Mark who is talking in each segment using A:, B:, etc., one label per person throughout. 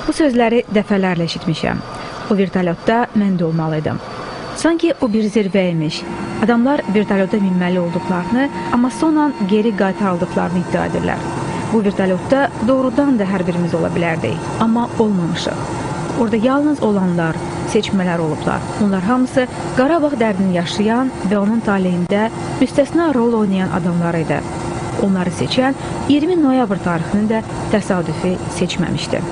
A: Bu sözləri dəfələrlə eşitmişəm. O vertolyotda mən də olmalıydım. Sanki o bir zirvə imiş. Adamlar vertolyota minməli olduqlarını, amma sonra geri qaytarıldıqlarını iddia edirlər. Bu vertolyotda doğrudan da hər birimiz ola bilərdik, amma olmamışıq. Orada yalnız olanlar, seçmələr olublar. Onlar hamısı Qarabağ dərdini yaşayan və onun taleyində müstəsna rol oynayan adamlar idi. Onları seçən 20 noyabr tarixini də təsadüfi seçməmişdi.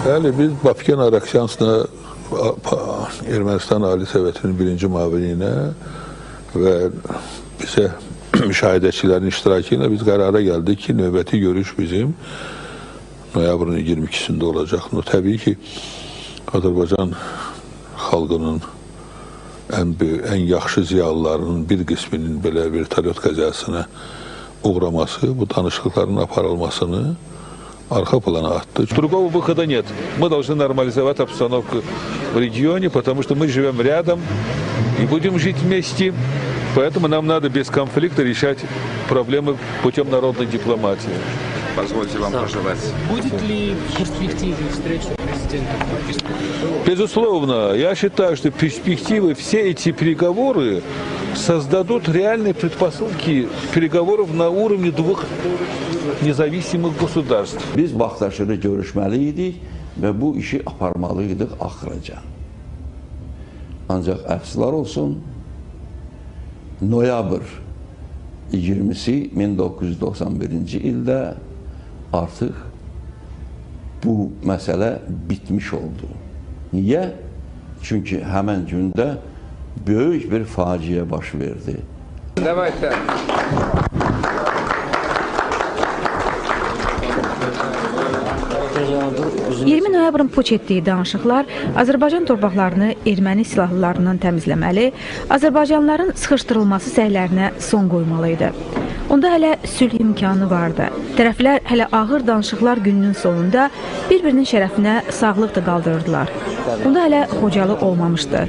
B: Bəli, biz Bafken Arakşansla Ermənistan Ali Sovetinin birinci müavini ilə və bizə müşahidəçilərin iştirakı ilə biz qərara gəldik ki, növbəti görüş bizim noyabrın 22-sində olacaq. Təbii ki, Azərbaycan xalqının ən yaxşı ziyalılarının bir qisminin belə vertolyot qəzasına uğraması, bu danışıqların aparılmasını arxa plana attı.
C: Другого выхода нет. Мы должны нормализовать обстановку в регионе, потому что мы живем рядом и будем жить вместе. Поэтому нам надо без конфликта решать проблемы путем народной дипломатии.
D: Позвольте вам пожелать.
E: Будет ли в перспективе встреча президента?
C: Безусловно, я считаю, что в перспективе все эти переговоры создадут реальные предпосылки переговоров на уровне двух nizavisilik gosudars.
F: Biz vaxtaşırı görüşməli idik və bu işi aparmalı idik axıraca. Ancaq əfsuslar olsun, noyabr 20-si 1991-ci ildə artıq bu məsələ bitmiş oldu. Niyə? Çünki həmən gündə böyük bir faciə baş verdi.
D: Давайте.
A: 20 noyabrın puç etdiyi danışıqlar Azərbaycan torpaqlarını erməni silahlılarından təmizləməli, Azərbaycanlıların sıxışdırılması səylərinə son qoymalı idi. Onda hələ sülh imkanı vardı. Tərəflər hələ ağır danışıqlar gününün sonunda bir-birinin şərəfinə sağlıq da qaldırırdılar. Onda hələ Xocalı olmamışdı,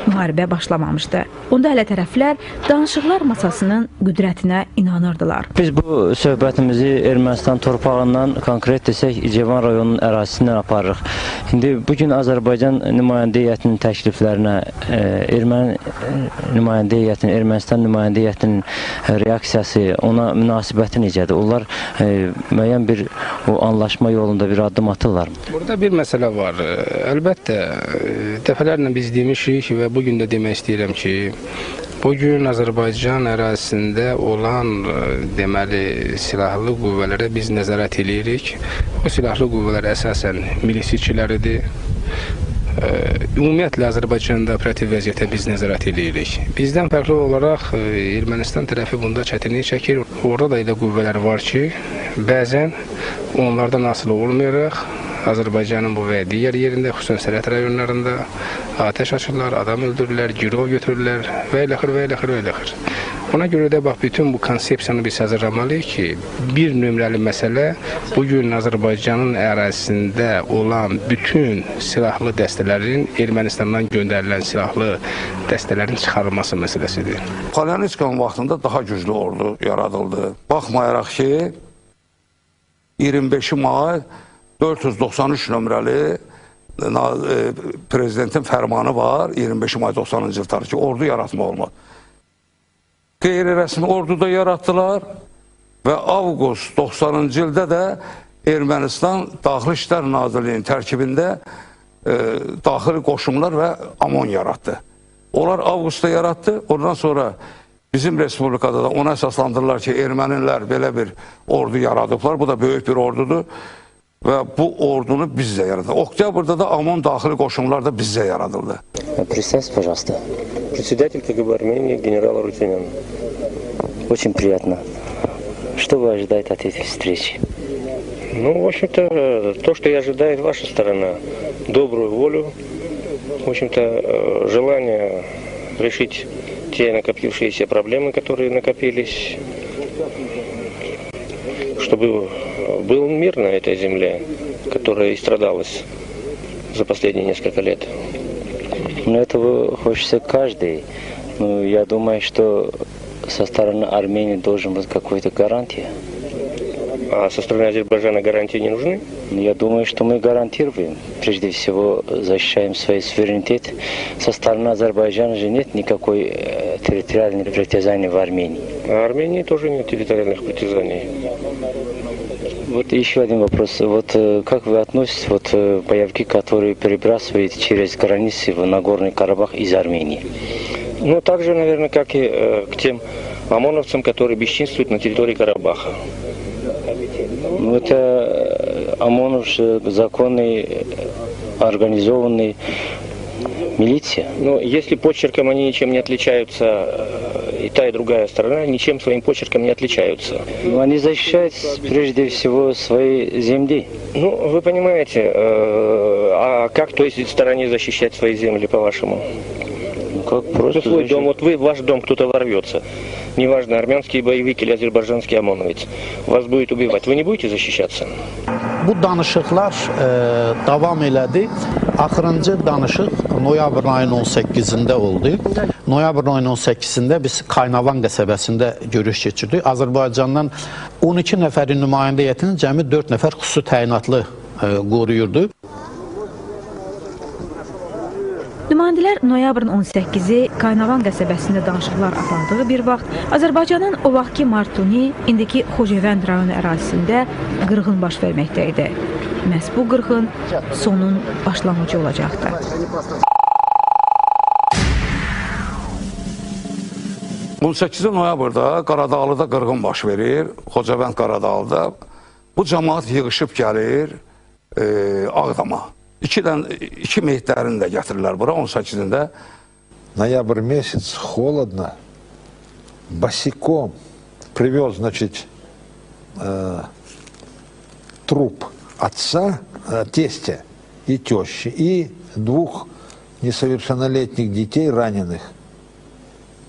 A: müharibə başlamamışdı. Onda hələ tərəflər danışıqlar masasının qüdrətinə inanırdılar.
G: Biz bu söhbətimizi Ermənistan torpağından, konkret desək, İcevan rayonunun ərazisindən aparırıq. İndi bugün Azərbaycan nümayəndə heyətinin təkliflərinə, erməni nümayəndə heyətinin, Ermənistan nümayəndə heyətinin reaksiyası, ona münasibəti necədir? Onlar müəyyən bir anlaşma yolunda bir addım atırlar mı?
E: Burada bir məsələ var. Əlbəttə, dəfələrlə biz demişik və bugün də demək istəyirəm ki, bugün Azərbaycan ərazisində olan deməli silahlı qüvvələrə biz nəzarət edirik. O silahlı qüvvələr əsasən milisçiləridir. Ümumiyyətlə Azərbaycanda operativ vəziyyətə biz nəzarət edirik. Bizdən fərqli olaraq Ermənistan tərəfi bunda çətinlik çəkir. Orada da elə qüvvələr var ki, bəzən onlardan asılı olmayaraq Azərbaycanın bu və digər yerində, xüsusən sərhəd rayonlarında atəş açırlar, adam öldürürlər, girov götürürlər və eləxir və eləxir və eləxir. Ona görə də bax, bütün bu konsepsiyanı biz hazırlamalıyıq ki, bir nömrəli məsələ bugün Azərbaycanın ərazisində olan bütün silahlı dəstələrin, Ermənistandan göndərilən silahlı dəstələrin çıxarılması məsələsidir.
H: Polyanitskinin vaxtında daha güclü ordu yaradıldı. Baxmayaraq ki, 25 may 493 nömrəli prezidentin fərmanı var, 25 may 90-cı il tarixi ordu yaratma olmaz. Qeyri-rəsmi orduda yaratdılar və avqust 90-cı ildə də Ermənistan Daxili İşlər Nazirliyinin tərkibində daxili qoşunlar və AMON yaratdı. Onlar avqustda yaratdı, ondan sonra bizim respublikada da ona əsaslandırırlar ki, ermənilər belə bir ordu yaradıblar, bu da böyük bir ordudur. Və bu ordunu bizdə yaradıldı. Oktyabrda da AMON daxili qoşunlar da bizdə yaradıldı.
I: Представьте, пожалуйста. Председатель КГБ Армении генерал Арутюнян. Очень приятно. Что вы ожидаете от этой встречи? Ну, в общем-то, то, что и ожидает ваша сторона. Добрую волю, в общем-то, желание решить те накопившиеся проблемы, которые накопились, чтобы был мир на этой земле, которая истрадалась за последние несколько лет.
G: Но этого хочется каждый. Но я думаю, что со стороны Армении должен быть какой-то гарантия.
I: А со стороны Азербайджана гарантии не нужны? Я думаю, что мы гарантируем. Прежде всего, защищаем свой суверенитет. Со стороны Азербайджана же нет никакой территориальной притязаний в Армении. А Армении тоже нет территориальных притязаний. Вот еще один вопрос. Вот как вы относитесь к боевики, которые перебрасывают через границы в Нагорный Карабах из Армении? Ну, так же, наверное, как и к тем ОМОНовцам, которые бесчинствуют на территории Карабаха. Ну, это ОМОН законный, организованный милиция. Но если почерком они ничем не отличаются, и та, и другая сторона ничем своим почерком не отличаются. Но они защищают прежде всего свои земли. Ну, вы понимаете, а как той стороне защищать свои земли, по-вашему? Как просто свой дом, вот вы, в ваш дом кто-то ворвется, неважно, армянский боевик или азербайджанский ОМОНовец, вас будет убивать, вы не будете защищаться?
J: Bu danışıqlar davam elədi. Axırıncı danışıq noyabr ayının 18-də oldu. Noyabr ayının 18-də biz Qaynavan qəsəbəsində görüş keçirdik. Azərbaycandan 12 nəfərin nümayəndə heyətinin cəmi 4 nəfər xüsusi təyinatlı qoruyurdu.
A: Nümayəndələr noyabrın 18-i Qaynavan qəsəbəsində danışıqlar apardığı bir vaxt Azərbaycanın o vaxtki Martuni, indiki Xocavənd rayonu ərazisində qırğın baş verməkdə idi. Məhz bu qırğın sonun başlanğıcı olacaqdı.
H: ...18 noyabrda Qaradağlıda qırğın baş verir, Xocavənd Qaradağlıda. Bu cəmaat yığışıb gəlir Ağdama. İki meyitlərini də gətirirlər bura 18-ində.
K: Ноябрь месяц, холодно, босиком привез, значит, труп отца, тестя и тещи, и 2 несовершеннолетних детей раненых.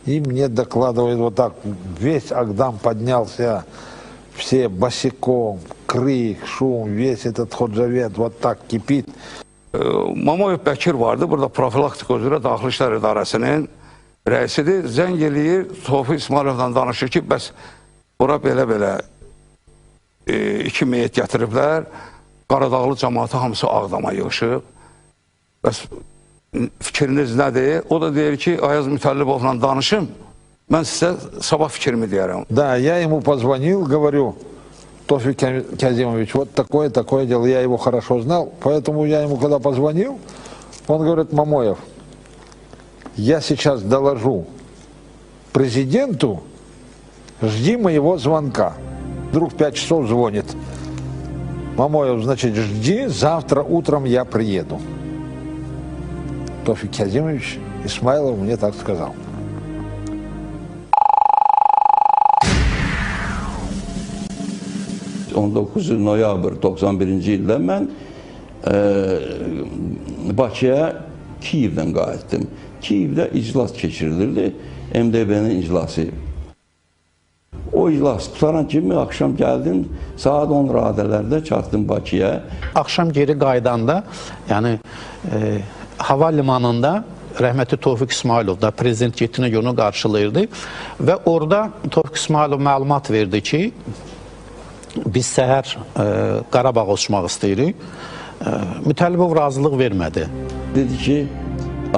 K: И мне докладывают вот так, весь Агдам поднялся, все босиком, крик, шум, весь этот Xocavənd вот так кипит.
H: Mamoyev Bəkir vardı, burada profilaktika üzrə Daxili İşlər İdarəsinin rəisidir. Zəng eləyir, Tofiq İsmailovla danışır ki, bəs bura belə-belə 2 meyit gətiriblər, Qaradağlı cəmaatı hamısı Ağdama yığışıb. Bəs fikriniz nədir? O da deyir ki, Ayaz Mütəllibovla danışım, mən sizə sabah fikrimi deyərəm.
K: Да, я ему позвонил, говорю, Тофик Казимович, вот такое дело, я его хорошо знал, поэтому я ему когда позвонил, он говорит: Мамоев, я сейчас доложу президенту, жди моего звонка. Вдруг в 5 часов звонит: Мамоев, значит, жди, завтра утром я приеду. Тофик Казимович Исмайлов мне так сказал.
F: On 9 noyabr 91-ci ildə mən Bakıya Kiyevdən qayıtdım. Kiyevdə iclas keçirilirdi, MDB-nin iclası. O iclas tutaran kimi axşam gəldim, saat 10 radələrdə çatdım Bakıya.
J: Axşam geri qaydanda, yəni hava limanında rəhmətli Tofiq İsmailov da prezident getdiyinə görə onu qarşılayırdı və orada Tofiq İsmailov məlumat verdi ki, biz səhər Qarabağa uçmaq istəyirik. Mütəllibov razılıq vermədi.
F: Dedi ki,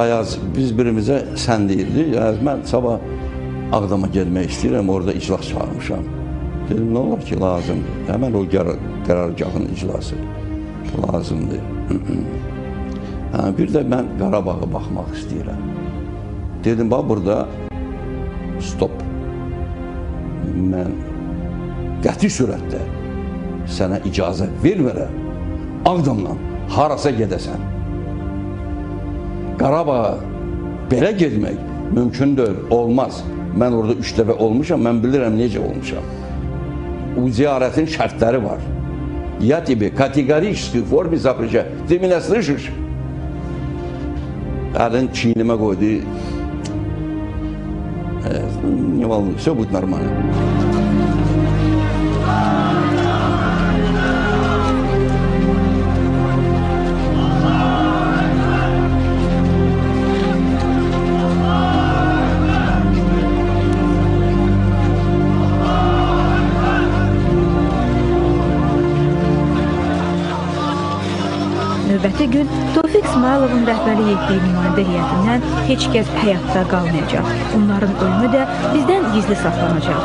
F: Ayaz, biz birimizə sən deyirdi, Ayaz, mən sabah Ağdama gəlmək istəyirəm, orada iclas çağırmışam. Dedim, nə olar ki, lazımdır. Həmən o qərargahın iclası lazımdır. Bir də mən Qarabağa baxmaq istəyirəm. Dedim, bax, burada stop. Mən qəti sürətdə sənə icazə vermərəm, Ağdamdan harasa gedəsən. Qarabağa belə getmək mümkündür, olmaz. Mən orada 3 dəfə olmuşam, mən bilirəm necə olmuşam. O ziyarətin şərtləri var. Я тебе категорически в форме запрещаю. Ты меня слышишь? Əlin çiynimə qoydu. Не волнуйся, все будет нормально.
A: növbəti gün Tofiq İsmayılovun rəhbərlik etdiyi nümayəndə heyətindən heç kəs həyatda qalmayacaq. Onların ölümü də bizdən gizli saxlanacaq.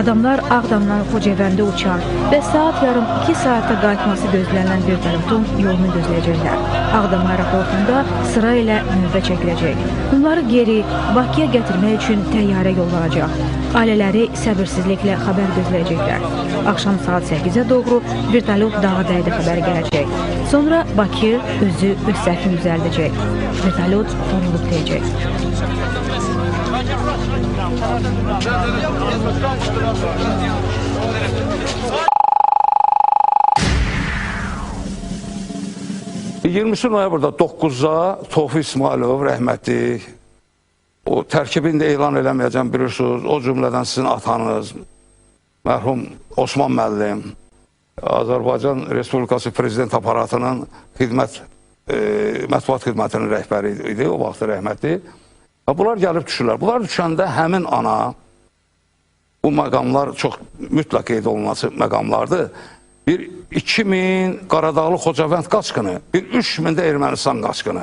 A: Adamlar Ağdamdan Xocavəndə uçar və saat yarım 2 saatda qayıtması gözlənilən vertolyotun yolunu gözləyəcəklər. Ağdam aeroportunda sıra ilə növbə çəkiləcək. Onları geri Bakıya gətirmək üçün təyyarə yollanacaq. Ailələri səbirsizliklə xəbər gözləyəcəklər. Axşam saat 8-ə doğru vertolyot dağa dəydi xəbəri gələcək. Sonra Bakı özü öz səhvini düzəldəcək. Vertolyot vurulub deyəcək.
H: 20 noyabrda 9-da Tofiq İsmayılov rəhmətli, o tərkibini də elan eləməyəcəm bilirsiniz, o cümlədən sizin atanız, mərhum Osman müəllim, Azərbaycan Respublikası Prezident aparatının mətbuat xidmətinin rəhbəri idi, o vaxtı rəhmətli. Bunlar gəlib düşürlər. Bunlar düşəndə həmin ana, bu məqamlar çox mütləq qeyd olunması məqamlardır. Bir 2000 Qaradağlı Xocavənd qaçqını, bir 3000 də Ermənistan qaçqını.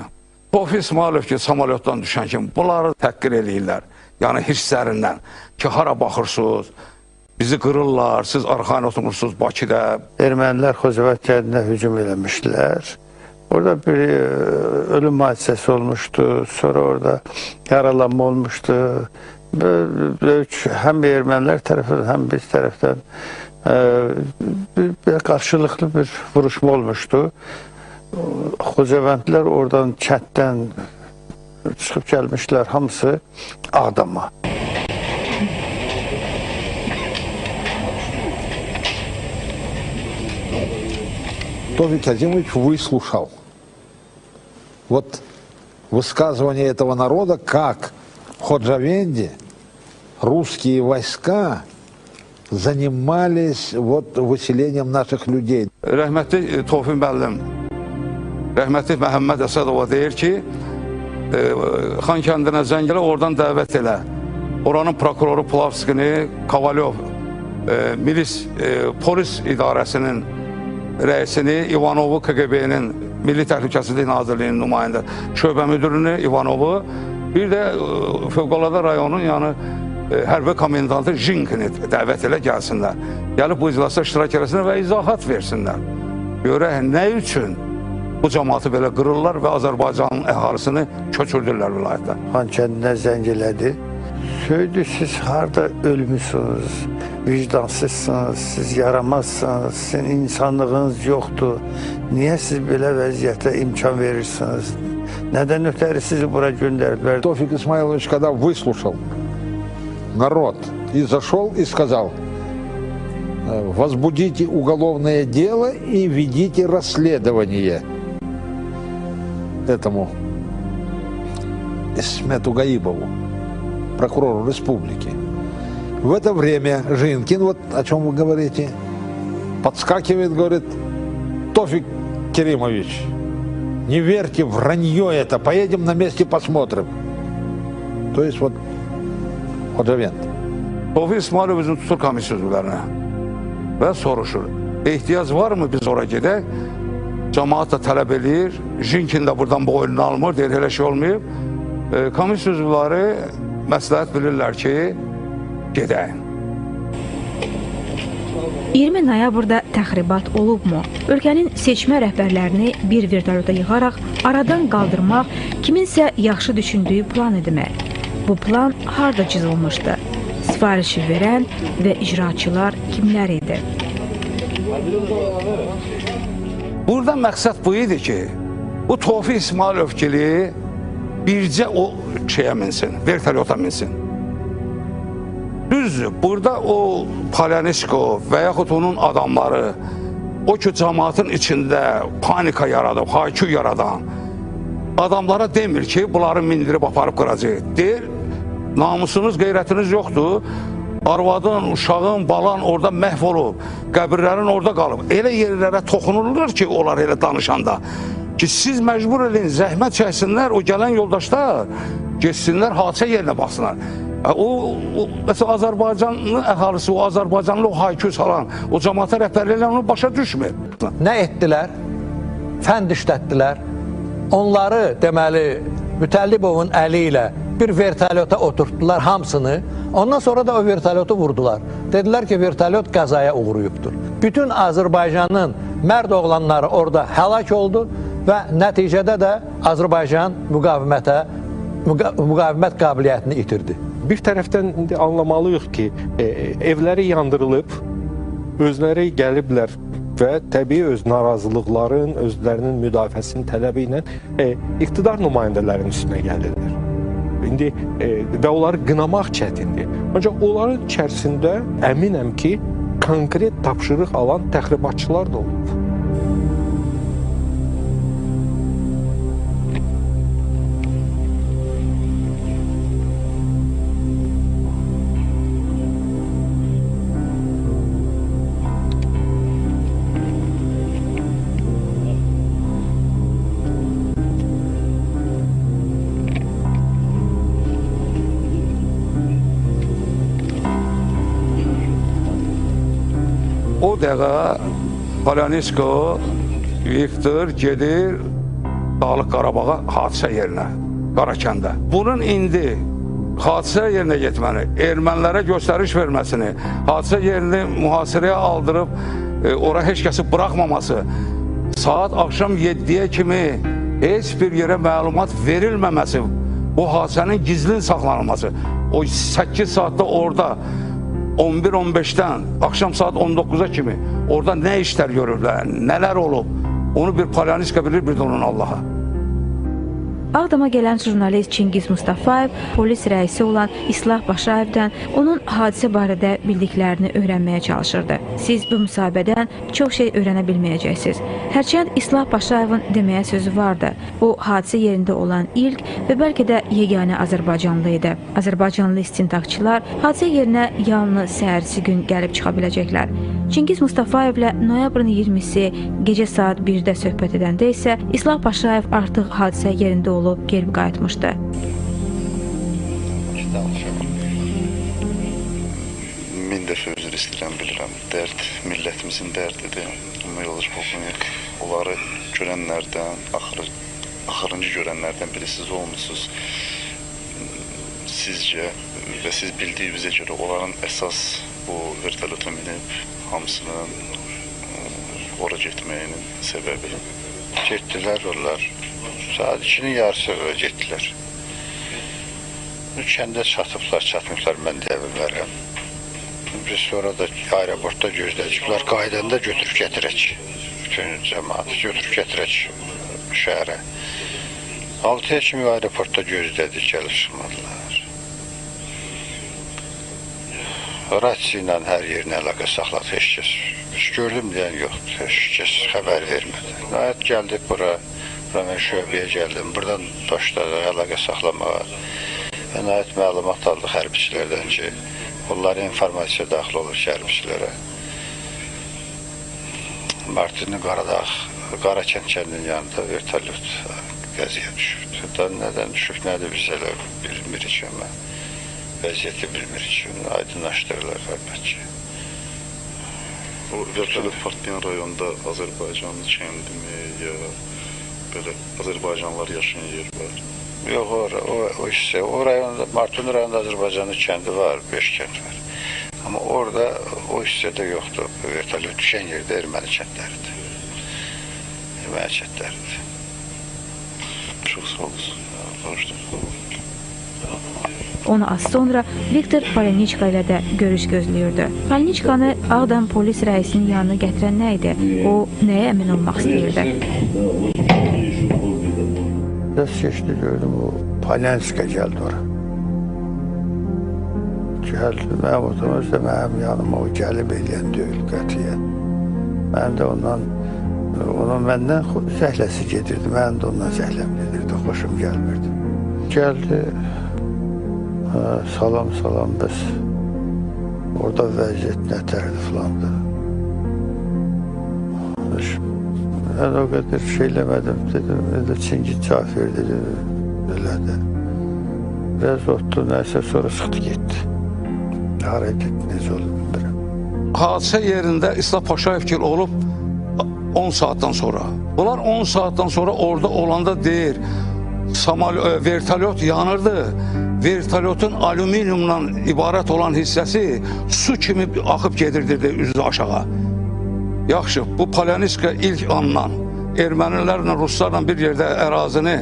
H: Tofiq İsmayılov ki, samolyotdan düşən kimi bunları təhqir eləyirlər. Yəni hisslərindən ki, hara baxırsınız, bizi qırırlar, siz arxayın oturmursunuz Bakıda.
L: Ermənilər Xocavənd kəndinə hücum eləmişdilər. Orada bir ölüm hadisəsi olmuşdu, sonra orada yaralanma olmuşdu. Həm ermənilər tərəfindən, həm biz tərəfdən qarşılıqlı bir vuruşma olmuşdu. Xocavəndlər oradan kənddən çıxıb gəlmişlər, hamısı Ağdama.
K: Тофик Казимович выслушал вот высказывание этого народа, как в Ходжавенде русские войска занимались вот выселением наших людей.
H: Rəhmətli Tofiq müəllim, rəhmətli Məhəmməd Əsədova deyir ki, Xan kəndinə zəng elə, oradan dəvət elə. Oranın prokuroru Plavskini, Kovalyov, polis idarəsinin rəisini, İvanovu KGB-nin Milli Təhlükəsizlik Nazirliyinin nümayəndə şöbə müdürünü İvanovu, bir də Fövqəladə rayonun hərbi komendantı Jinkini dəvət elə gəlsinlər. Gəlib bu iclasda iştirak eləsinlər və izahat versinlər. Görək nə üçün bu cəmaatı belə qırırlar və Azərbaycanın əhalisini köçürdürlər vilayətdə.
L: Xan kəndinə zəng elədi. Söydü, siz harada ölmüsünüz, vicdansızsınız, siz yaramazsınız, sizin insanlığınız yoxdur. Niyə siz belə vəziyyətə imkan verirsiniz? Nədən ötəri sizi bura göndərdilər?
K: Тофик Исмаилович, когда выслушал народ и зашел и сказал: возбудите уголовное дело и ведите расследование этому Исмету Гаибову, прокурору республики. В это время Жинкин, вот о чем вы говорите, подскакивает, говорит: Тофик Керимович, не верьте, вранье это, поедем на месте посмотрим. То есть вот Xocavənd.
H: Tofiq İsmayılov özünü tutur komissiya üzvlərinə və soruşur, ehtiyac varmı biz oraya gedək? Cəmaat da tələb edir, Jinkin də buradan bu oyunu almır, deyir, elə şey olmayıb. Komissiya üzvləri məsləhət bilirlər ki, gedək.
A: 20 noyabrda təxribat olubmu? Ölkənin seçmə rəhbərlərini bir vertolyota yığaraq aradan qaldırmaq kiminsə yaxşı düşündüyü plan idimi? Bu plan harda cızılmışdı? Sifarişi verən və icraçılar kimlər idi?
H: Burada məqsəd bu idi ki, bu Tofiq İsmayılov kili bircə o şeyə minsin, vertolyota minsin. Düzdür, burada o Polyanişkov və yaxud onun adamları, o ki cəmaatın içində panika yaradıb, haykü yaradan adamlara demir ki, bunları mindirib aparıb qıracaq. Deyir, namusunuz, qeyrətiniz yoxdur, arvadın, uşağın, balan orada məhv olub, qəbirlərin orada qalıb. Elə yerlərə toxunurlar ki, onlar elə danışanda ki, siz məcbur edin, zəhmət çəksinlər, o gələn yoldaşlar geçsinlər, hadisə yerinə baxsınlar. Məsələn, Azərbaycanlı əhalisi, o Azərbaycanlı o haykü salan, o cəmaata rəhbərliklə onu başa düşmür.
J: Nə etdilər? fənd işlətdilər. Onları, deməli, Mütəllibovun əli ilə bir vertolyota oturtdular hamısını. Ondan sonra da o vertolyotu vurdular. Dedilər ki, vertolyot qəzaya uğrayıbdır. Bütün Azərbaycanın mərd oğlanları orada həlak oldu və nəticədə də Azərbaycan müqavimət qabiliyyətini itirdi.
M: Bir tərəfdən indi anlamalıyıq ki, evləri yandırılıb, özləri gəliblər və təbii öz narazılıqların, özlərinin müdafiəsinin tələbi ilə iqtidar nümayəndələrinin üstünə gəlirlər. İndi və onları qınamaq çətindir. Ancaq onların içərisində əminəm ki, konkret tapşırıq alan təxribatçılar da olub.
H: O dəqiqə Polyanitsko, Viktor gedir Dağlıq Qarabağa hadisə yerinə, Qarakəndə. Bunun indi hadisə yerinə getməni, ermənilərə göstəriş verməsini, hadisə yerini mühasirəyə aldırıb, ora heç kəsi buraxmaması, saat axşam 7-yə kimi heç bir yerə məlumat verilməməsi, bu hadisənin gizlin saxlanılması, o 8 saatda orada 11-15-dən axşam saat 19-a kimi orada nə işlər görürlər, nələr olub, onu bir Polyanitska bilir, bir də onun Allah'a.
A: Ağdama gələn jurnalist Çingiz Mustafayev polis rəisi olan İslah Başayevdən onun hadisə barədə bildiklərini öyrənməyə çalışırdı. Siz bu müsahibədən çox şey öyrənə bilməyəcəksiniz. Hərçənd İslah Başayevin deməyə sözü vardı. O, hadisə yerində olan ilk və bəlkə də yeganə Azərbaycanlı idi. Azərbaycanlı istintaqçılar hadisə yerinə yalnız səhərsi gün gəlib çıxa biləcəklər. Çingiz Mustafayevlə noyabrın 20-si gecə saat 1-də söhbət edəndə isə İslah Başayev artıq hadisə yerində olub geri qayıtmışdı.
N: Min dəfə üzr istəyirəm, bilirəm. Dərd millətimizin dərdidir. Amma yoldaş polkovnik, onları görənlərdən, axırıncı görənlərdən biri siz olmuşsunuz. Sizcə və siz bildiyinizə görə onların əsas bu vertolyota minib hamısının ora getməyinin səbəbi.
L: Getdilər onlar. Saat 2-nin yarısı getdilər. Kəndə çatıblar, çatmışlar, mən deyə bilərəm. Biz sonra da aeroportda gözlədik. Bunlar qaydanda götürüb gətirək. Bütün cəmaatı götürüb gətirək şəhərə. 6-ya kimi aeroportda gözlədik, gəlib çıxmadılar. Rasiya ilə hər yerin əlaqə saxladı, heç kəs. Gördüm deyən yoxdur, heç kəs xəbər vermədi. Nəhayət gəldik bura, mən şöbəyə gəldim. Buradan başladı əlaqə saxlamağa. Və nəhayət məlumat aldıq hərbiçilərdən ki, onlara informasiya daxil olur ki, hərbiçilərə. Martini Qaradağ, Qarakənd kəndinin yanında vertolyot qəziyə düşübdü. Nədən düşüb, nədir biz elə bilmirik amma. Vəziyyəti bilmirik ki, aydınlaşdırırlar əlbəttə.
N: O vertolyot partlayan rayonda Azərbaycanlı kəndimi, ya belə Azərbaycanlılar yaşayan yer var?
L: Yox, o hissə, o rayonda, Martuni rayonda Azərbaycanlı kəndi var, 5 kənd var. Amma orada o hissədə yoxdur, vertolyot düşən yerdə erməni kəndləridir. Erməni kəndləridir.
N: Çox sağ olsun.
A: Onu az sonra Viktor Polyanitska ilə də görüş gözləyirdi. Polyanitkanı Ağdam polis rəisinin yanına gətirən nə idi? O, nəyə əmin olmaq istəyirdi?
L: Dərs keçdi, gördüm, o Polyanitska gəldi ora. Gəldi, mənim oturmaz da mənim yanıma o gəlib eləyən deyil qətiyyən. Mən də onun məndən zəhləsi gedirdi, mən də ondan zəhləm gedirdi, xoşum gəlmirdi. Gəldi, salam, bəs orada vəziyyət nətərdir filandı. Mən o qədər şey eləmədim, dedim, Çingiz cavab verdi, elədi. Biraz otdu, nəysə sonra çıxdı, getdi. Haraya getdi, necə oldu, bilmirəm.
H: Hadisə yerində İslah Paşayev olub, 10 saatdan sonra. Bunlar 10 saatdan sonra orada olanda deyir, vertolyot yanırdı. Vertolyotun alüminyumdan ibarət olan hissəsi su kimi axıb gedirdi üzü aşağı. Yaxşı, bu Polyanitska ilk andan ermənilərlə, ruslarla bir yerdə ərazini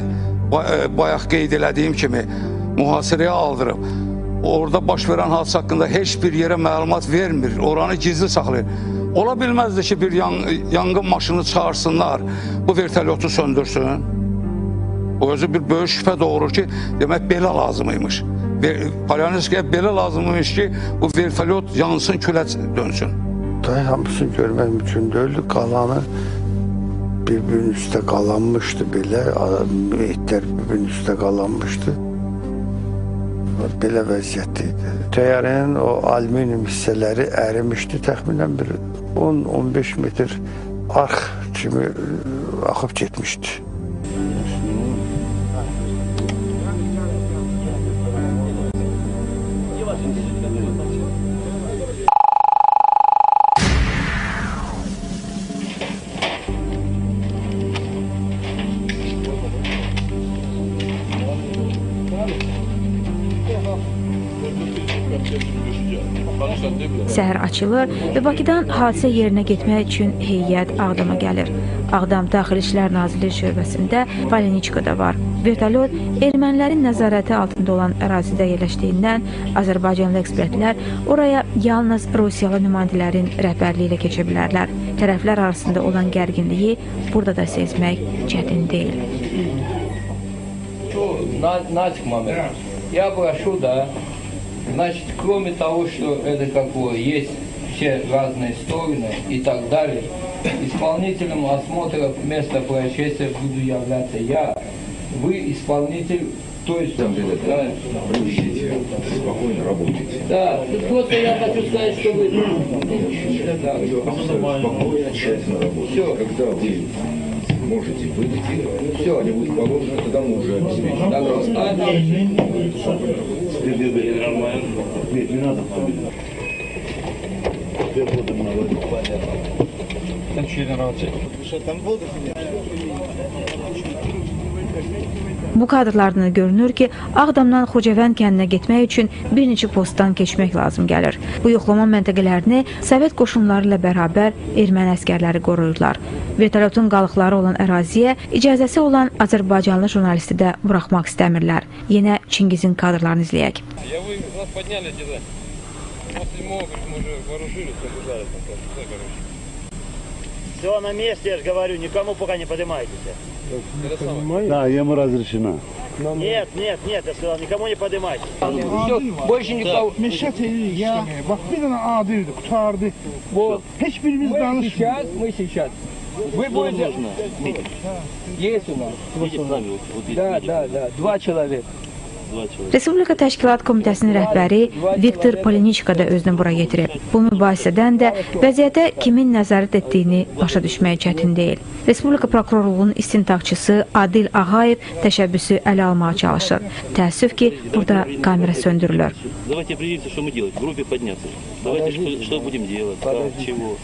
H: bayaq qeyd elədiyim kimi mühasirəyə aldırıb. Orada baş verən hadisə haqqında heç bir yerə məlumat vermir, oranı gizli saxlayır. Ola bilməzdi ki, bir yanğın maşını çağırsınlar, bu vertolyotu söndürsün. O özü bir böyük şübhə doğurur ki, demək belə lazımıymış. Polyanitskaya belə lazımıymış ki, bu vertolyot yansın, külə dönsün.
L: Day hamısını görmək mümkün deyildi. Qalanı bir-birinin üstə qalanmışdı belə, meyitlər bir-birinin üstə qalanmışdı. Belə vəziyyətdə idi. Təyyarənin o alüminium hissələri ərimişdi, təxminən bir 10-15 metr arx kimi axıb getmişdi.
A: Səhər açılır və Bakıdan hadisə yerinə getmək üçün heyət Ağdama gəlir. Ağdam Daxili İşlər Nazirliyi şöbəsində Polyanitska da var. Vertolyot ermənilərin nəzarəti altında olan ərazidə yerləşdiyindən Azərbaycanlı ekspertlər oraya yalnız Rusiyalı nümayəndələrin rəhbərliyi ilə keçə bilərlər. Tərəflər arasında olan gərginliyi burada da sezmək çətin deyil.
O: Я прошу, да, значит, кроме того, что это какое, есть все разные стороны и так далее, исполнителем осмотров места происшествия буду являться я, вы исполнитель, то есть... Спокойно работайте. Да, просто я хочу сказать, что вы... Спокойно, тщательно работайте. Когда вы можете выйти, все, не будет положено, тогда мы уже обеспечим. Нет, не надо.
A: Bu kadrlardan görünür ki, Ağdamdan Xocavənd kəndinə getmək üçün bir neçə postdan keçmək lazım gəlir. Bu yoxlama məntəqələrini Sovet qoşunları ilə bərabər erməni əskərləri qoruyurlar. Vertolyotun qalıqları olan əraziyə icazəsi olan Azərbaycanlı jurnalisti də buraxmaq istəmirlər. Yenə Çingizin kadrlarını izləyək.
P: Все на месте, я же говорю, никому пока не поднимайтесь.
Q: Да, ему разрешено.
P: Нет, я сказал, никому не поднимайтесь.
O: Все, больше никого.
Q: Meşət ya, bak bir dənə adildi, qutardı. Heç birimiz danışmıyor.
O: Мы сейчас. Вы будете... Есть у нас. Да, 2 человека.
A: Respublika Təşkilat Komitəsinin rəhbəri Viktor Polyanitska da özünü bura getirib. Bu mübahisədən də vəziyyətə kimin nəzarət etdiyini başa düşmək çətin deyil. Respublika Prokurorluğunun istintaqçısı Adil Ağayev təşəbbüsü ələ almağa çalışır. Təəssüf ki, burada kamera söndürülür.
R: Давайте определимся, что мы делать. В группе подняться. Давайте, что будем делать? Чего?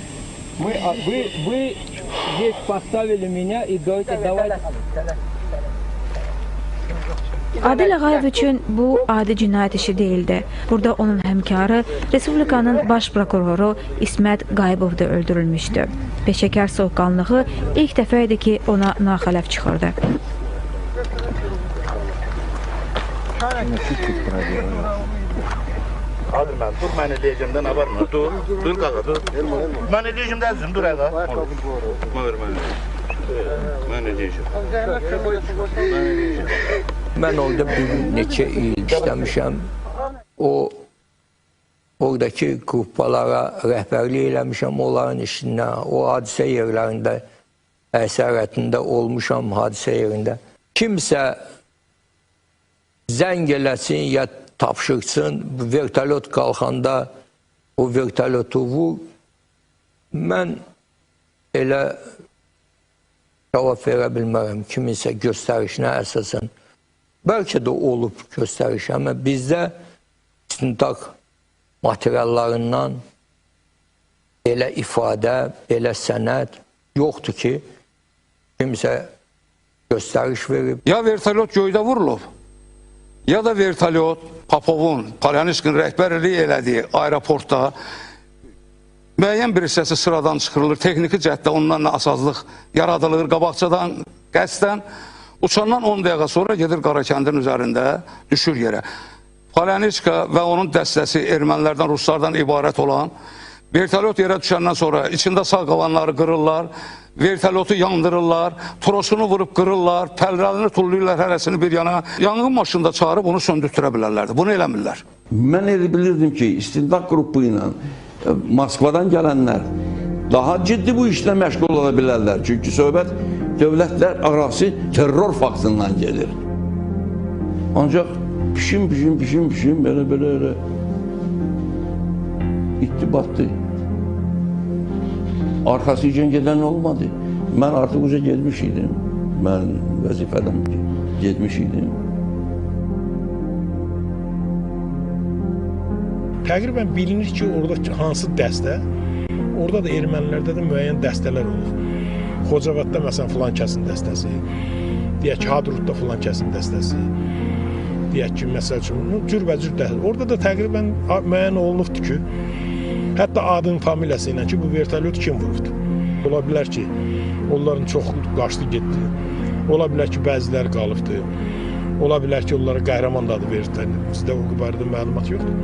O: Вы здесь поставили меня и говорите, давайте...
A: Adil Ağayev üçün bu adi cinayət işi deyildi. Burada onun həmkarı Respublikanın baş prokuroru İsmət Qayıbov da öldürülmüşdü. Peşəkar soğuqqanlığı ilk dəfə idi ki, ona naxələf çıxırdı.
P: Hadi ben, dur mən eləyəcəm də, nə var mı? Dur qaqa, dur. Mən eləyəcəm də əzizim, dur əqa.
R: Mən eləyəcəm.
S: Mən orada bir neçə il işləmişəm. Oradakı qruppalara rəhbərlik eləmişəm, onların işinə, o hadisə yerlərində, əsarətində olmuşam hadisə yerində. Kimsə zəng eləsin ya tapşırsın, vertolyot qalxanda o vertolyotu vur, mən elə cavab verə bilmərəm kiminsə göstərişinə əsasən. Bəlkə də olub göstəriş, amma bizdə istintaq materiallarından belə ifadə, belə sənəd yoxdur ki, kimsə göstəriş verib.
H: Ya vertolyot göydə vurulub, ya da vertolyot Popovun, Polyanişkin rəhbərliyi elədiyi aeroportda müəyyən bir hissəsi sıradan çıxırılır, texniki cəhətdə ondan asazlıq yaradılır, qabaqcadan, qəsdən. Uçandan 10 dəqiqə sonra gedir Qarakəndin üzərində, düşür yerə. Polyanişka və onun dəstəsi ermənilərdən, ruslardan ibarət olan vertolyot yerə düşəndən sonra içində sağ qalanları qırırlar, vertolyotu yandırırlar, trosunu vurub qırırlar, pəlralını tulluyurlar hərəsini bir yana. Yanğın maşında çağırıb onu söndürtürə bilərlərdi. Bunu eləmirlər.
F: Mən elə bilirdim ki, istintaq qrupu ilə Moskvadan gələnlər daha ciddi bu işlə məşğul ola bilərlər. Çünki söhbət dövlətlər arası terror faktından gedir. Ancaq pişim, belə ittibatlı. Arxası üçün gedən olmadı. Mən artıq uca gedmiş idim. Mən vəzifədən gedmiş idim.
Q: Təqribən bilinir ki, orada hansı dəstə, orada da ermənilərdə də müəyyən dəstələr olur. Xocavadda məsələn filan kəsin dəstəsi, deyək ki, Hadrutda filan kəsin dəstəsi, deyək ki, məsəl üçün, cürbəcür dəstəsi. Orada da təqribən müəyyən olunubdur ki, hətta adın familiyası ilə ki, bu vertolyot kim vurubdur? Ola bilər ki, onların çoxu qaçdı, getdi. Ola bilər ki, bəziləri qalıbdır. Ola bilər ki, onlara qəhrəman adı verirlər. Sizdə o barədə məlumat yoxdur.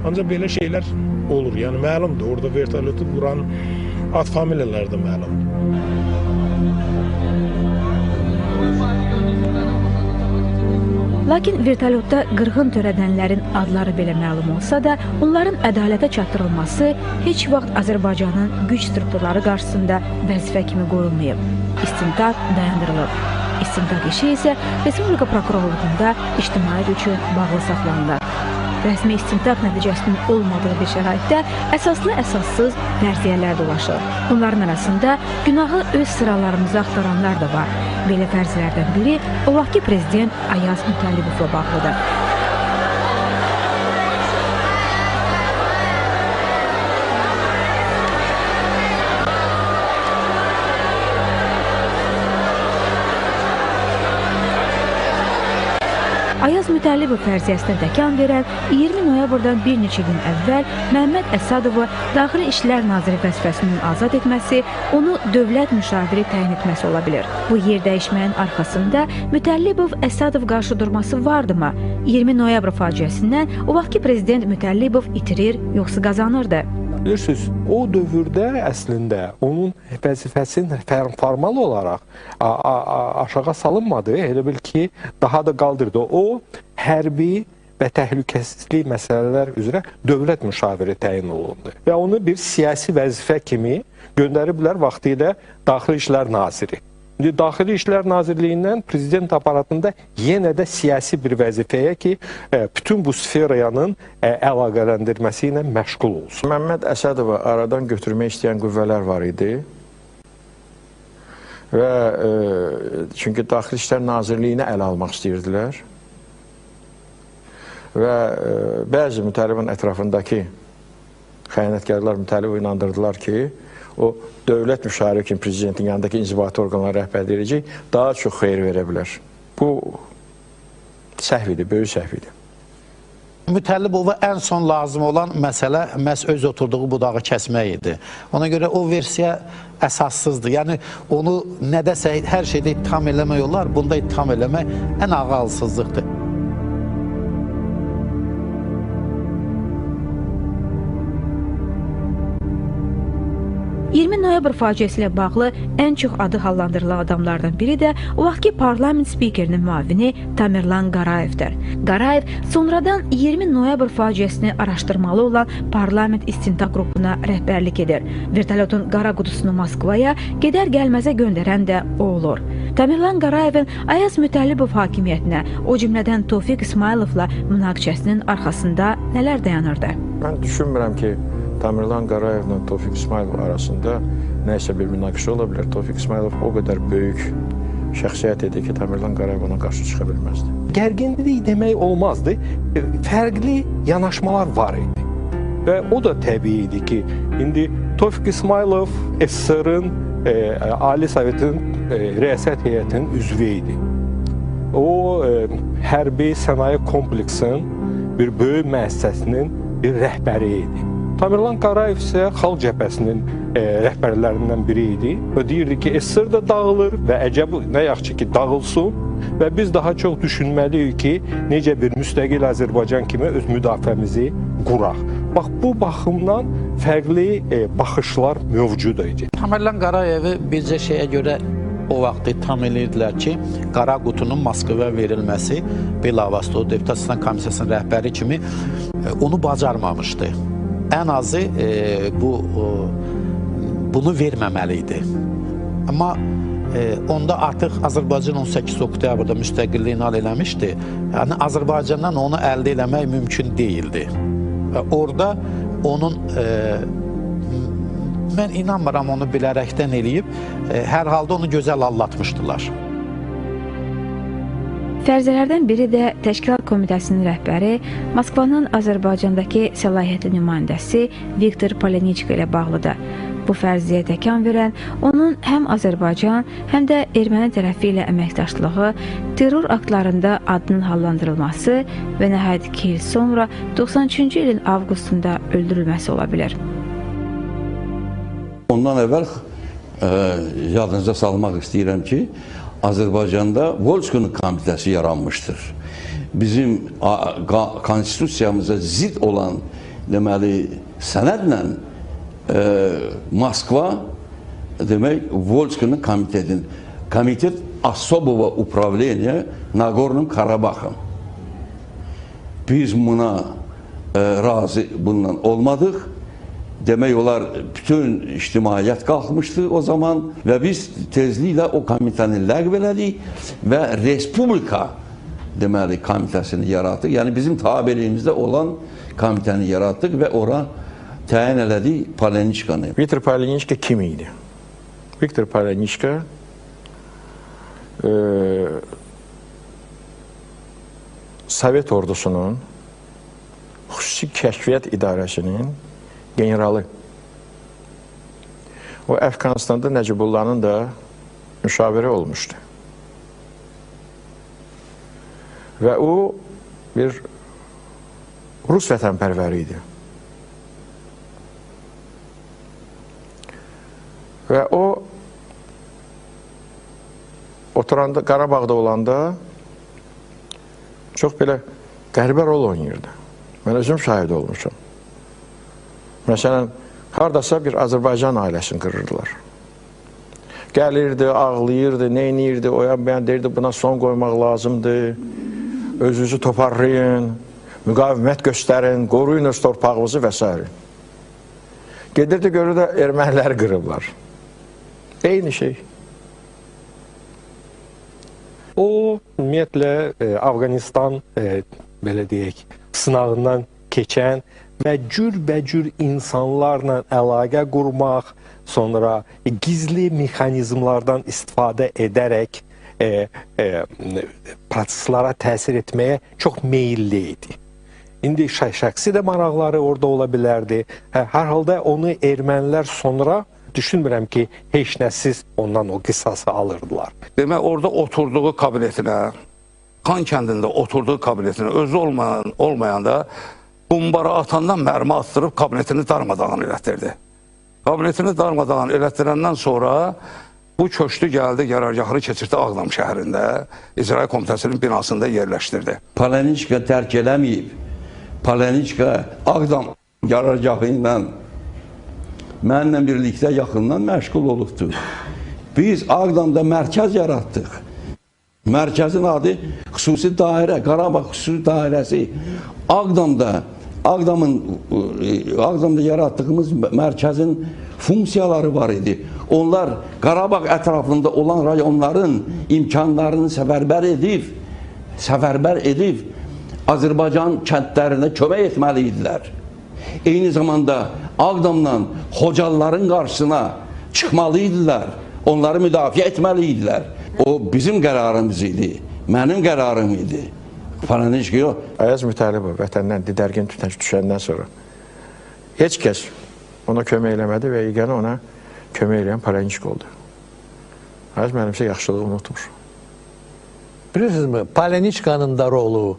Q: Ancaq belə şeylər olur. Yəni, məlumdur. Orada vertolyotu vuran ad familiyaları da məlumdur.
A: Lakin vertolyotda qırğın törədənlərin adları belə məlum olsa da, onların ədalətə çatdırılması heç vaxt Azərbaycanın güc strukturları qarşısında vəzifə kimi qoyulmayıb. İstintaq dayandırılıb. İstintaq işi isə Respublika Prokurorluğunda ictimaiyyət üçün bağlı saxlanılır. Rəsmi istintaq nəticəsinin olmadığı bir şəraitdə əsaslı-əsassız fərziyyələr dolaşır. Bunların arasında günahı öz sıralarımıza axtaranlar da var. Belə fərzlərdən biri o vaxtki prezident Ayaz Mütəllibovla bağlıdır. Ayaz Mütəllibov fərziyyəsinə təkan verən 20 noyabrdan bir neçə gün əvvəl Məhəmməd Əsədovu Daxili İşlər Naziri vəzifəsindən azad etməsi, onu dövlət müşaviri təyin etməsi ola bilir. Bu yer dəyişməyin arxasında Mütəllibov Əsədov qarşıdurması vardımı? 20 noyabr faciəsindən o vaxtki prezident Mütəllibov itirir, yoxsa qazanırdı?
M: Bilirsiniz, o dövrdə əslində onun vəzifəsinin formal olaraq aşağı salınmadı. Elə bil ki, daha da qaldırdı. O, hərbi və təhlükəsizlik məsələlər üzrə dövlət müşaviri təyin olundu. Və onu bir siyasi vəzifə kimi göndəriblər vaxtilə Daxili İşlər Naziri. İndi Daxili İşlər Nazirliyindən prezident aparatında yenə də siyasi bir vəzifəyə ki, bütün bu sferayanın əlaqələndirməsi ilə məşğul olsun.
T: Məhəmməd Əsədova aradan götürmək istəyən qüvvələr var idi. Və çünki Daxili İşlər Nazirliyinə əl almaq istəyirdilər. Və bəzi Mütəllibin ətrafındakı xəyanətkarlar Mütəllibi inandırdılar ki, o dövlət müşaviri kimi prezidentin yanındakı inzibati orqanlara rəhbərlik edəcək, daha çox xeyir verə bilər. Bu səhv idi, böyük səhv idi.
J: Mütəllibova ən son lazım olan məsələ məhz öz oturduğu budağı kəsmək idi. Ona görə o versiya əsassızdır. Yəni, onu nədəsə, hər şeydə ittiham eləmək olar, bunda ittiham eləmək ən ağalsızlıqdır.
A: 20 noyabr faciəsi ilə bağlı ən çox adı hallandırılan adamlardan biri də o vaxtki parlament spikerinin müavini Tamerlan Qarayevdir. Qarayev sonradan 20 noyabr faciəsini araşdırmalı olan parlament istintaq qrupuna rəhbərlik edir. Vertolyotun qara qutusunu Moskvaya gedər-gəlməzə göndərən də o olur. Tamerlan Qarayevin Ayaz Mütəllibov hakimiyyətinə, o cümlədən Tofiq İsmayılovla münaqişəsinin arxasında nələr dayanırdı?
T: Mən düşünmürəm ki, Tamerlan Qarayevlə Tofiq İsmayılov arasında nəysə bir münaqişə ola bilər. Tofiq İsmayılov o qədər böyük şəxsiyyət idi ki, Tamerlan Qarayev ona qarşı çıxa bilməzdi.
M: Gərginlik demək olmazdı. Fərqli yanaşmalar var idi. Və o da təbii idi ki, indi Tofiq İsmailov SSR-ın Ali Sovetin rəsət heyətinin üzvü idi. O, hərbi sənaye kompleksinin bir böyük müəssisəsinin bir rəhbəri idi. Tamerlan Qarayev isə Xalq Cəbhəsinin rəhbərlərindən biri idi və deyirdi ki, SSR da dağılır və əcəb nə yaxşı ki, dağılsın və biz daha çox düşünməliyik ki, necə bir müstəqil Azərbaycan kimi öz müdafiəmizi quraq. Bax, bu baxımdan fərqli baxışlar mövcud idi.
J: Tamerlan Qarayevi bizcə şeyə görə o vaxtı tam eləyirdilər ki, Qara qutunun Moskvaya verilməsi bilavasitə o Deputat İslam Komissiyasının rəhbəri kimi onu bacarmamışdı. Ən azı bunu verməməli idi. Amma onda artıq Azərbaycan 18 oktyabrda müstəqilliyini əldə eləmişdi. Yəni Azərbaycandan onu əldə eləmək mümkün deyildi. Orada onun mən inanmıram onu bilərəkdən eləyib, hər halda onu gözəl allatmışdılar.
A: Fərzələrdən biri də Təşkilat Komitəsinin rəhbəri, Moskvanın Azərbaycandakı səlahiyyətli nümayəndəsi Viktor Poleniçka ilə bağlıdır. Bu fərziyə təkan verən onun həm Azərbaycan, həm də erməni tərəfi ilə əməkdaşlığı, terror aktlarında adının hallandırılması və nəhayət 2 il sonra 93-cü ilin avqustunda öldürülməsi ola bilər.
F: Ondan əvvəl yadınıza salmaq istəyirəm ki, Azərbaycanda Volskunun komitəsi yaranmışdır. Bizim konstitusiyamıza zid olan deməli sənədlə Moskva demək Volskunun komitet особого управления Nagorno Karabakh. Biz buna razı bundan olmadıq. Demək olar, bütün ictimaiyyət qalxmışdı o zaman və biz tezliklə o komitəni ləğv elədik və Respublika deməli komitəsini yaratdıq. Yəni bizim tabeliyimizdə olan komitəni yaratdıq və ora təyin elədik Poleniçkanı.
T: Viktor Poleniçka kim idi? Viktor Poleniçka Sovet ordusunun xüsusi kəşfiyyat idarəsinin generalı. O, Əfqanistanda Nəcibullahın da müşaviri olmuşdu. Və o, bir Rus vətənpərvəri idi. Və o, oturanda, Qarabağda olanda çox belə qəribə rol oynayırdı. Mən özüm şahid olmuşum. Məsələn, haradasa bir Azərbaycan ailəsini qırırdılar. Gəlirdi, ağlayırdı, neyniyirdi, o yan deyirdi, buna son qoymaq lazımdır, özünüzü toparlayın, müqavimət göstərin, qoruyun öz torpağınızı və s. Gedirdi, görür də erməniləri qırıblar. Eyni şey.
M: O, ümumiyyətlə, Afqanistan, belə deyək, sınağından keçən və cürbəcür insanlarla əlaqə qurmaq, sonra gizli mexanizmlardan istifadə edərək proseslara təsir etməyə çox meyilli idi. İndi şəxsi də maraqları orada ola bilərdi. Hər halda onu ermənilər sonra düşünmürəm ki, heç nəsiz ondan o qisası alırdılar.
H: Demək, orada oturduğu kabinetinə, Xan kəndində oturduğu kabinetinə özü olmayanda bombara atandan mərmi attırıb kabinetini darmadağın elətdirdi. Kabinetini darmadağın elətdirəndən sonra bu köşkü gəldi, qərargahını keçirdi Ağdam şəhərində, İcra Komitəsinin binasında yerləşdirdi.
F: Poleniçka tərk eləməyib. Poleniçka Ağdam qərargahı ilə mənimlə birlikdə yaxından məşğul olubdur. Biz Ağdamda mərkəz yaratdıq. Mərkəzin adı xüsusi dairə, Qarabağ xüsusi dairəsi. Ağdamda yaratdığımız mərkəzin funksiyaları var idi. Onlar Qarabağ ətrafında olan rayonların imkanlarını səfərbər edib Azərbaycan kəndlərinə kömək etməli idilər. Eyni zamanda Ağdamdan Xocalıların qarşısına çıxmalı idilər, onları müdafiə etməli idilər. O bizim qərarımız idi, mənim qərarım idi. Poleniçka yox.
T: Ayaz Mütəllibov vətəndən didərgin düşəndən sonra heç kəs ona kömək eləmədi və yeganə ona kömək eləyən Polyanişka oldu. Az mənimsə yaxşılığı unutmur.
U: Bilirsinizmi, Polyanişkanın da rolu,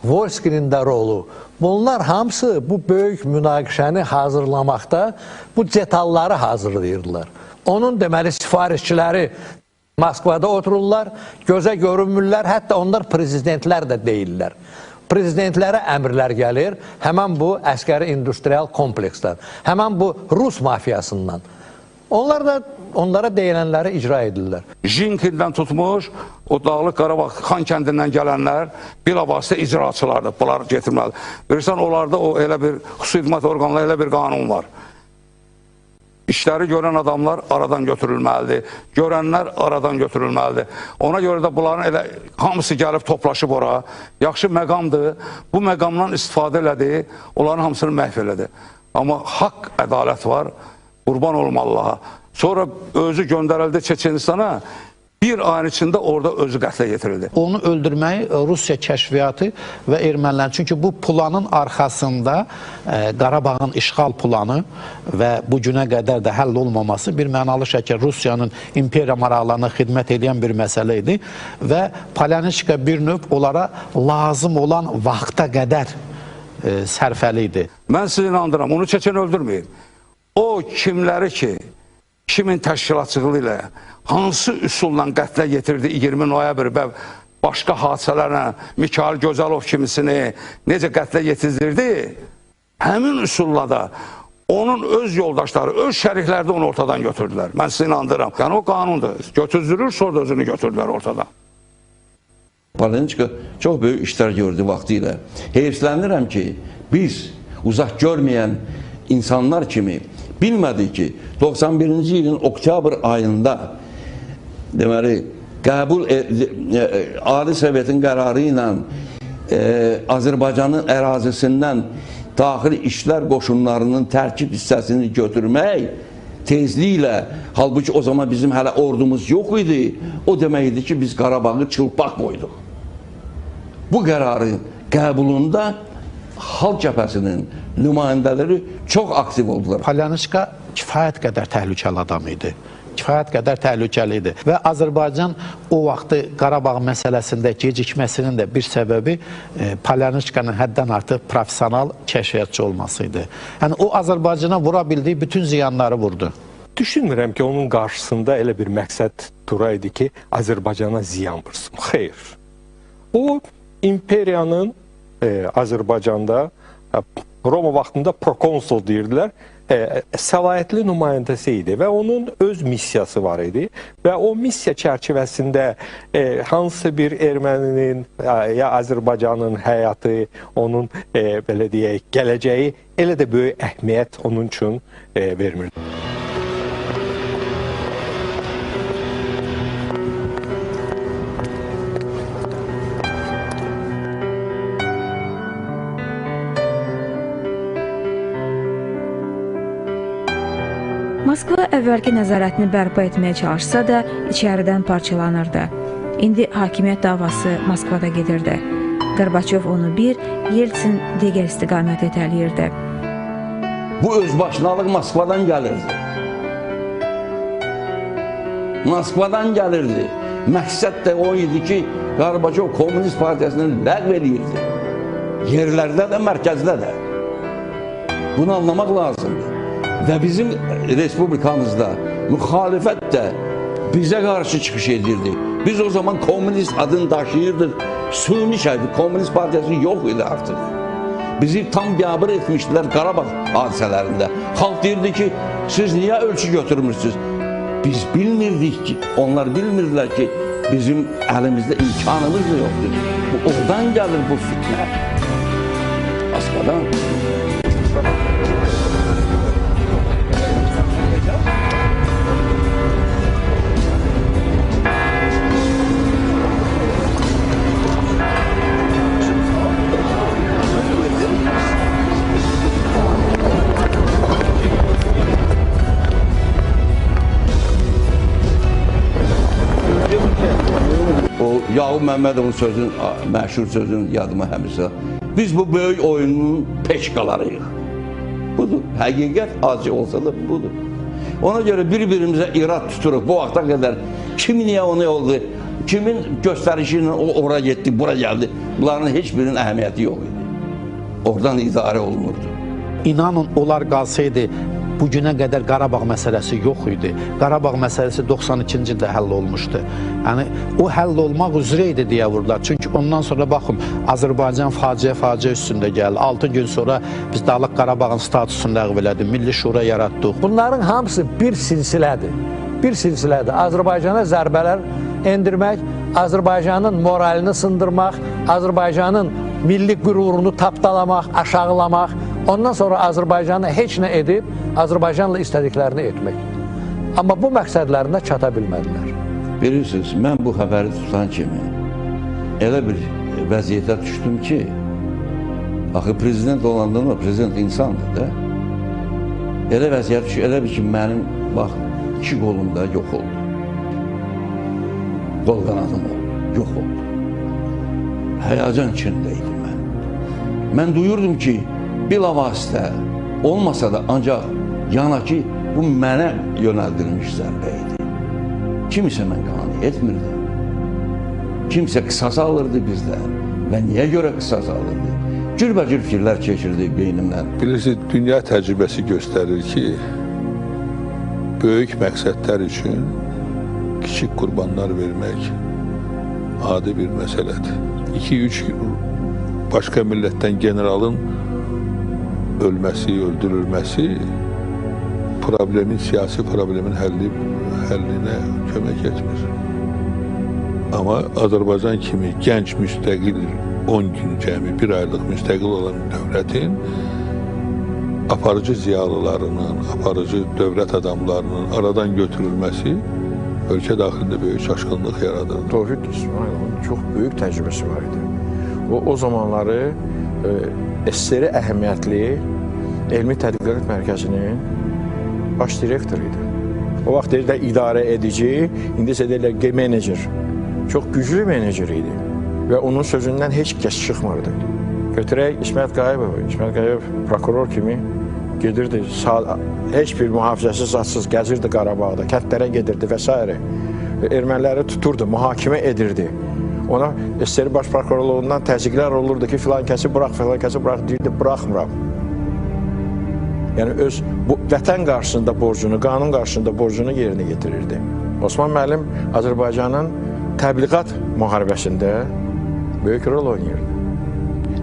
U: Volskinin də rolu, bunlar hamısı bu böyük münaqişəni hazırlamaqda bu detalları hazırlayırdılar. Onun deməli sifarişçiləri Moskvada otururlar, gözə görünmürlər, hətta onlar prezidentlər də deyirlər. Prezidentlərə əmrlər gəlir, həmən bu əskəri industrial kompleksdən, həmən bu Rus mafiyasından. Onlar da onlara deyilənləri icra edirlər.
H: Jinkindən tutmuş, o Dağlıq Qarabağ Xan kəndindən gələnlər bilavasitə icraçılardır. Bunlar getirməlidir. Bilirsən, onlarda o elə bir xüsusiyyət orqanları, elə bir qanun var. İşləri görən adamlar aradan götürülməlidir. Görənlər aradan götürülməlidir. Ona görə də bunların elə hamısı gəlib toplaşıb ora. Yaxşı məqamdır. Bu məqamdan istifadə elədi, onların hamısını məhv elədi. Amma haqq, ədalət var. Qurban olum Allaha. Sonra özü göndərildi Çeçenistana, bir ayın içində orada özü qətlə yetirildi.
J: Onu öldürməyi Rusiya kəşfiyyatı və ermənilərin, çünki bu planın arxasında Qarabağın işğal planı və bu günə qədər də həll olmaması bir mənalı şəkil Rusiyanın imperiya maraqlarına xidmət edən bir məsələ idi və Polyanişka bir növ onlara lazım olan vaxta qədər sərfəli idi.
H: Mən sizi inandıram, onu Çeçen öldürməyin. O kimləri ki, kimin təşkilatçılığı ilə, hansı üsulla qətlə yetirdi 20 noyabr və başqa hadisələrlə Mikhail Gözəlov kimisini necə qətlə yetirdirdi, həmin üsulla da onun öz yoldaşları, öz şərikləri də onu ortadan götürdülər. Mən sizi inandıram. Yəni o qanundur. Götürdürür, sonra da özünü götürdülər ortadan.
F: Polyanişka çox böyük işlər gördü vaxtı ilə. Heyfslənirəm ki, biz uzaq görməyən insanlar kimi bilmədik ki, 91-ci ilin oktyabr ayında deməli, Ali Sovetin qərarı ilə Azərbaycanın ərazisindən daxili işlər qoşunlarının tərkib hissəsini götürmək tezliklə, halbuki o zaman bizim hələ ordumuz yox idi, o deməkdir ki, biz Qarabağı çılpaq qoyduq. Bu qərarın qəbulunda Xalq Cəbhəsinin nümayəndələri çox aktiv oldular.
J: Polyanişka kifayət qədər təhlükəli adam idi. Kifayət qədər təhlükəli idi. Və Azərbaycan o vaxtı Qarabağ məsələsində gecikməsinin də bir səbəbi Polyanişkanın həddən artıq profesional kəşfiyyatçı olması idi. Yəni o Azərbaycana vura bildiyi bütün ziyanları vurdu.
M: Düşünmürəm ki, onun qarşısında elə bir məqsəd duraydı ki, Azərbaycana ziyan vursun. Xeyr. O, imperiyanın Azərbaycanda Roma vaxtında prokonsul deyirdilər, səlahiyyətli nümayəndəsi idi və onun öz missiyası var idi və o missiya çərçivəsində hansı bir erməninin ya Azərbaycanın həyatı, onun belə deyək, gələcəyi elə də böyük əhmiyyət onun üçün vermirdi.
A: Moskva əvvəlki nəzarətini bərpa etməyə çalışsa da, içəridən parçalanırdı. İndi hakimiyyət davası Moskvada gedirdi. Gorbaçov onu bir, Yeltsin digər istiqamət itələyirdi.
F: Bu özbaşınalıq Moskvadan gəlirdi. Moskvadan gəlirdi. Məqsəd də o idi ki, Gorbaçov Komünist Partiyasını ləğv edirdi. Yerlərdə də, mərkəzdə də. Bunu anlamaq lazımdır. Və bizim respublikamızda müxalifət də bizə qarşı çıxış edirdi. Biz o zaman komünist adını daşıyırdıq. Suni şərbi, Komünist Partiyası yox idi artıq. Bizi tam biabır etmişdilər Qarabağ hadisələrində. Xalq deyirdi ki, siz niyə ölçü götürmürsünüz? Biz bilmirdik ki, onlar bilmirdilər ki, bizim əlimizdə imkanımız da yoxdur. Oradan gəlir bu fitnə. Moskvadan. Yaqub Məmmədovun sözün, məşhur sözün yadıma həmişə. Biz bu böyük oyunun peşkalarıyıq. Budur. Həqiqət acı olsa da budur. Ona görə bir-birimizə irad tuturuq. Bu vaxta qədər kim niyə onu oldu, kimin göstərişi ilə ora getdi, bura gəldi. Bunların heç birinin əhəmiyyəti yox idi. Oradan idarə olunurdu.
J: İnanın, onlar qalsaydı, bugünə qədər Qarabağ məsələsi yox idi. Qarabağ məsələsi 92-ci ildə həll olmuşdu. Yəni, o həll olmaq üzrə idi deyə vurdular. Çünki ondan sonra baxın, Azərbaycan faciə üstündə gəldi. 6 gün sonra biz Dağlıq Qarabağın statusunu ləğv elədik, Milli Şura yaratdıq.
U: Bunların hamısı bir silsilədir. Bir silsilədir. Azərbaycana zərbələr endirmək, Azərbaycanın moralini sındırmaq, Azərbaycanın milli qürurunu tapdalamaq, aşağılamaq, ondan sonra Azərbaycanı heç nə edib, Azərbaycanla istədiklərini etmək. Amma bu məqsədlərində çata bilmədilər.
F: Bilirsiniz, mən bu xəbəri tutan kimi elə bir vəziyyətə düşdüm ki, axı prezident olandan o, prezident insandır da, elə vəziyyət düşdüm, elə bir ki, mənim, bax, 2 qolum da yox oldu. Qol qanadım yox oldu. Həyəcan içindəydim mən. Mən duyurdum ki, bilavasitə olmasa da ancaq yanaki bu mənə yönəldilmiş zərbə idi. Kimsə mən qane etmirdi. Kimsə qisas alırdı bizdən və niyə görə qisas alırdı? Cürbəcür fikirlər keçirdi beynimdən.
C: Bilirsiniz, dünya təcrübəsi göstərir ki, böyük məqsədlər üçün kiçik qurbanlar vermək adi bir məsələdir. 2-3 başqa millətdən generalın ölməsi, öldürülməsi siyasi problemin həllinə kömək etmir. Amma Azərbaycan kimi gənc müstəqil 10 gün cəmi 1 aylıq müstəqil olan dövlətin aparıcı ziyalılarının, aparıcı dövlət adamlarının aradan götürülməsi ölkə daxilində böyük çaşqınlıq yaradır.
T: Tofiq İsmailovun çox böyük təcrübəsi var idi. O zamanları SSR əhəmiyyətli Elmi Tədqiqat Mərkəzinin baş direktoru idi. O vaxt deyirlər idarə edici, indi isə deyirlər menecer. Çox güclü menecer idi və onun sözündən heç kəs çıxmırdı. Götürək İsmət Qayıbovu. İsmət Qayıbov prokuror kimi gedirdi, heç bir mühafizəsi zadsız gəzirdi Qarabağda, kəndlərə gedirdi və s. Erməniləri tuturdu, mühakimə edirdi. Ona SSR Baş Prokurorluğundan təzyiqlər olurdu ki, filan kəsi burax, deyirdi, buraxmıram. Yəni, öz vətən qarşısında borcunu, qanun qarşısında borcunu yerinə getirirdi. Osman müəllim Azərbaycanın təbliğat müharibəsində böyük rol oynayırdı.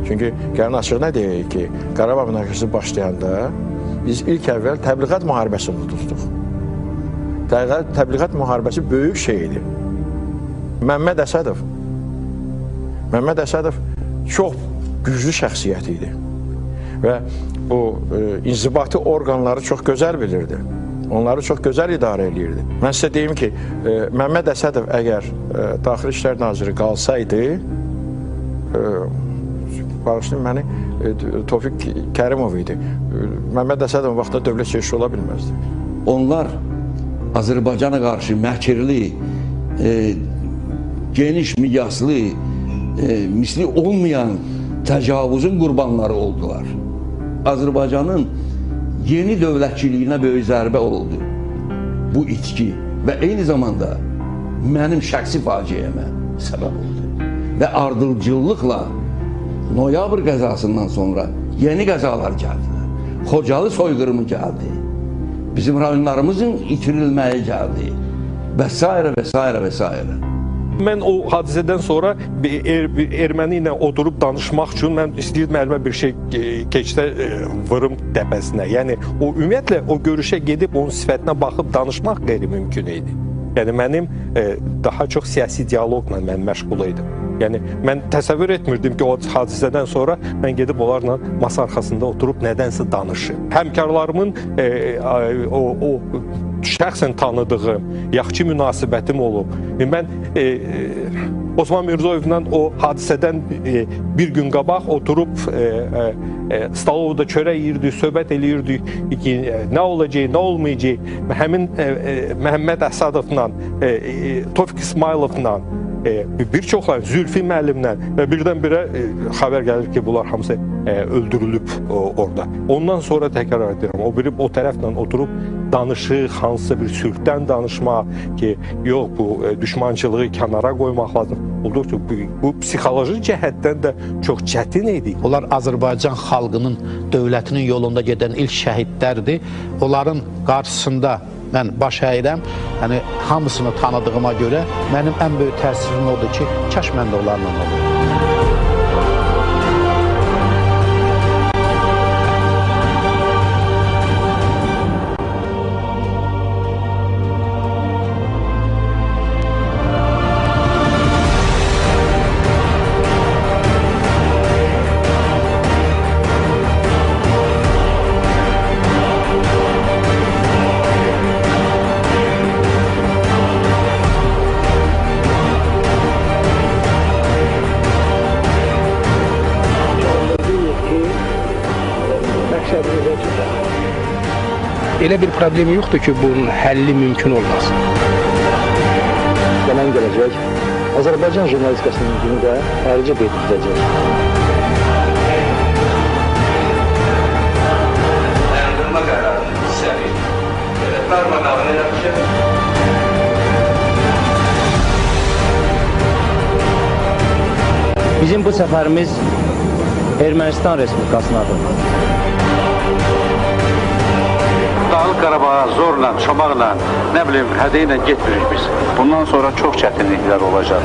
T: Çünki gəlin açıq nə deyək ki, Qarabağ münaqişəsi başlayanda biz ilk əvvəl təbliğat müharibəsini tutduq. Təbliğat müharibəsi böyük şey idi. Məmməd Əsədov çox güclü şəxsiyyət idi və bu inzibati orqanları çox gözəl bilirdi. Onları çox gözəl idarə edirdi. Mən sizə deyim ki, Məmməd Əsədov əgər Daxili İşlər Naziri qalsaydı, bağışlayın məni, Tofiq Kərimov idi. Məmməd Əsədov vaxtda dövlət çeşidi ola bilməzdi.
F: Onlar Azərbaycana qarşı məhkirli, geniş miqyaslı, misli olmayan təcavüzün qurbanları oldular. Azərbaycanın yeni dövlətçiliyinə böyük zərbə oldu bu itki və eyni zamanda mənim şəxsi faciəmə səbəb oldu. Və ardılcıllıqla noyabr qəzasından sonra yeni qəzalar gəldilər. Xocalı soyqırımı gəldi. Bizim rayonlarımızın itirilməyə gəldi. Və s. və s. və s.
M: Mən o hadisədən sonra erməni ilə oturub danışmaq üçün mən istəyirdim əlimə bir şey keçdə vırım təpəsinə. Yəni, ümumiyyətlə o görüşə gedib onun sifətinə baxıb danışmaq qeyri-mümkün idi. Yəni, mənim daha çox siyasi diyaloqla mən məşğul idim. Yəni, mən təsəvvür etmirdim ki, o hadisədən sonra mən gedib onlarla masa arxasında oturub nədənsə danışım. Həmkarlarımın o şəxsən tanıdığım, yaxşı münasibətim olub. Mən Osman Mirzoyevlə o hadisədən bir gün qabaq oturub Stalovda çörək yiyirdik, söhbət eləyirdik ki, nə olacaq, nə olmayacaq. Həmin Məhəmməd Əsədovla, Tofiq İsmailovla bir çoxları Zülfi müəllimdən və birdən-birə xəbər gəlir ki, bunlar hamısı öldürülüb orada. Ondan sonra təkrar edirəm, o tərəflə oturub danışıq, hansısa bir sülhdən danışmaq ki, yox, bu düşmançılığı kənara qoymaq lazım. Olduqca bu psixoloji cəhətdən də çox çətin idi.
J: Onlar Azərbaycan xalqının, dövlətinin yolunda gedən ilk şəhidlərdir. Onların qarşısında mən baş əyirəm. Yəni hamısını tanıdığıma görə mənim ən böyük təsirim odur ki, kaş mən də onlarla olum.
E: Elə bir problemi yoxdur ki, bunun həlli mümkün olmasın.
B: Gələn gələcək, Azərbaycan jurnalistikasının günü də ayrıca belirtiləcək.
D: Dayandırma qərarını səri. Norma qanunu eləmişəm.
G: Bizim bu səfərimiz Ermənistan Respublikasınadır.
V: Dağlıq Qarabağa zorla, çomaqla, nə bilim, hədiyyə ilə getmirik biz. Bundan sonra çox çətinliklər olacaq.